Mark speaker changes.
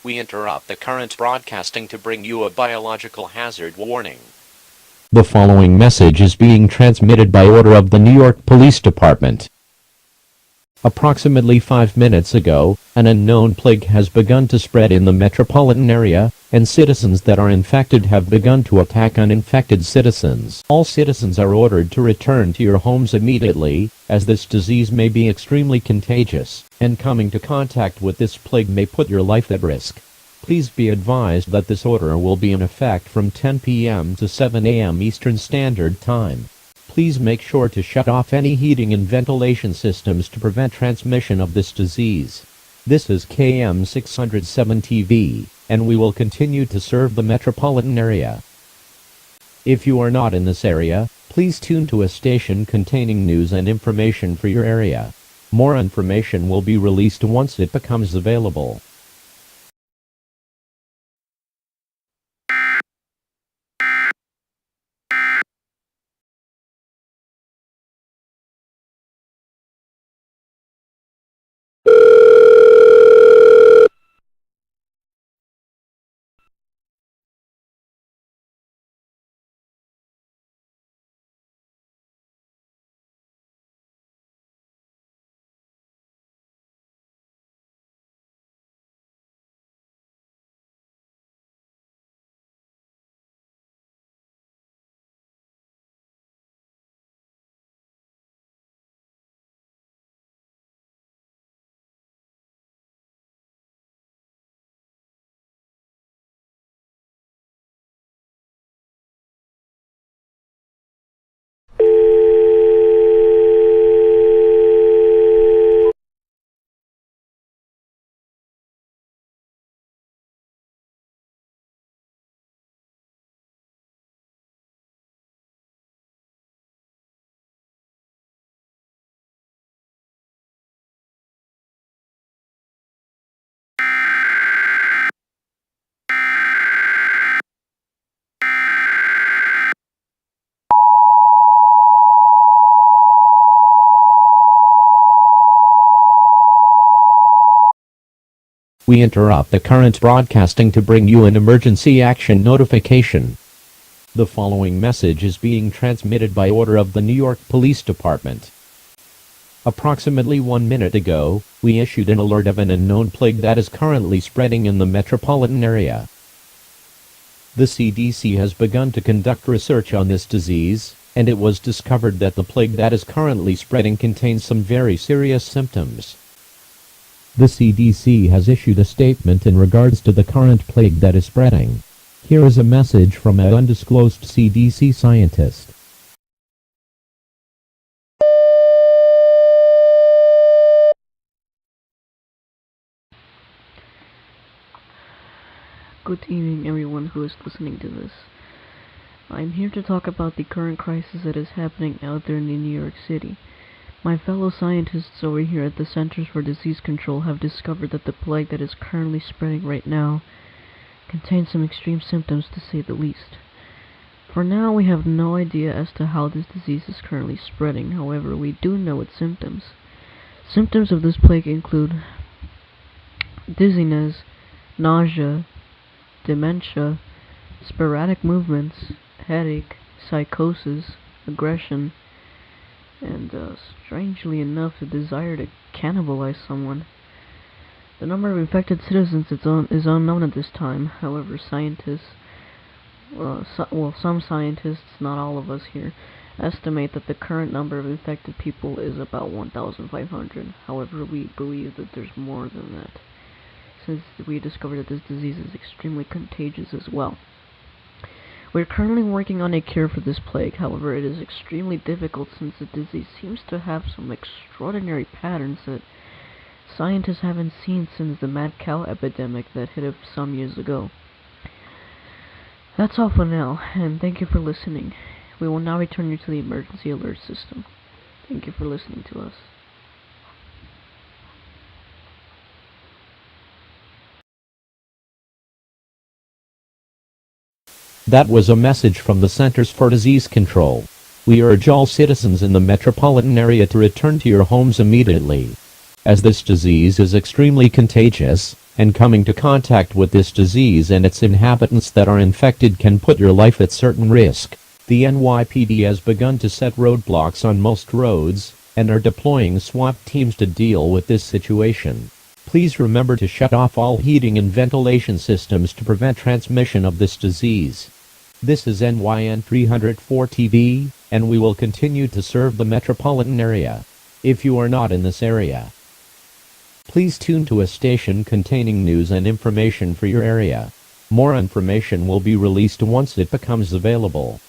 Speaker 1: We interrupt the current broadcasting to bring you a biological hazard warning.
Speaker 2: The following message is being transmitted by order of the New York Police Department. Approximately 5 minutes ago, an unknown plague has begun to spread in the metropolitan area, and citizens that are infected have begun to attack uninfected citizens. All citizens are ordered to return to your homes immediately, as this disease may be extremely contagious, and coming to contact with this plague may put your life at risk. Please be advised that this order will be in effect from 10 p.m. to 7 a.m. Eastern Standard Time. Please make sure to shut off any heating and ventilation systems to prevent transmission of this disease. This is KM 607 TV, and we will continue to serve the metropolitan area. If you are not in this area, please tune to a station containing news and information for your area. More information will be released once it becomes available. We interrupt the current broadcasting to bring you an emergency action notification. The following message is being transmitted by order of the New York Police Department. Approximately 1 minute ago, we issued an alert of an unknown plague that is currently spreading in the metropolitan area. The CDC has begun to conduct research on this disease, and it was discovered that the plague that is currently spreading contains some very serious symptoms. The CDC has issued a statement in regards to the current plague that is spreading. Here is a message from an undisclosed CDC scientist.
Speaker 3: Good evening, everyone who is listening to this. I'm here to talk about the current crisis that is happening out there in New York City. My fellow scientists over here at the Centers for Disease Control have discovered that the plague that is currently spreading right now contains some extreme symptoms, to say the least. For now, we have no idea as to how this disease is currently spreading. However, we do know its symptoms. Symptoms of this plague include dizziness, nausea, dementia, sporadic movements, headache, psychosis, aggression, and strangely enough, a desire to cannibalize someone. The number of infected citizens is unknown at this time. However, scientists, some scientists, not all of us here, estimate that the current number of infected people is about 1,500. However, we believe that there's more than that, since we discovered that this disease is extremely contagious as well. We're currently working on a cure for this plague. However, it is extremely difficult since the disease seems to have some extraordinary patterns that scientists haven't seen since the mad cow epidemic that hit us some years ago. That's all for now, and thank you for listening. We will now return you to the emergency alert system. Thank you for listening to us.
Speaker 2: That was a message from the Centers for Disease Control. We urge all citizens in the metropolitan area to return to your homes immediately. As this disease is extremely contagious, and coming to contact with this disease and its inhabitants that are infected can put your life at certain risk. The NYPD has begun to set roadblocks on most roads, and are deploying SWAT teams to deal with this situation. Please remember to shut off all heating and ventilation systems to prevent transmission of this disease. This is NYN 304 TV, and we will continue to serve the metropolitan area. If you are not in this area, please tune to a station containing news and information for your area. More information will be released once it becomes available.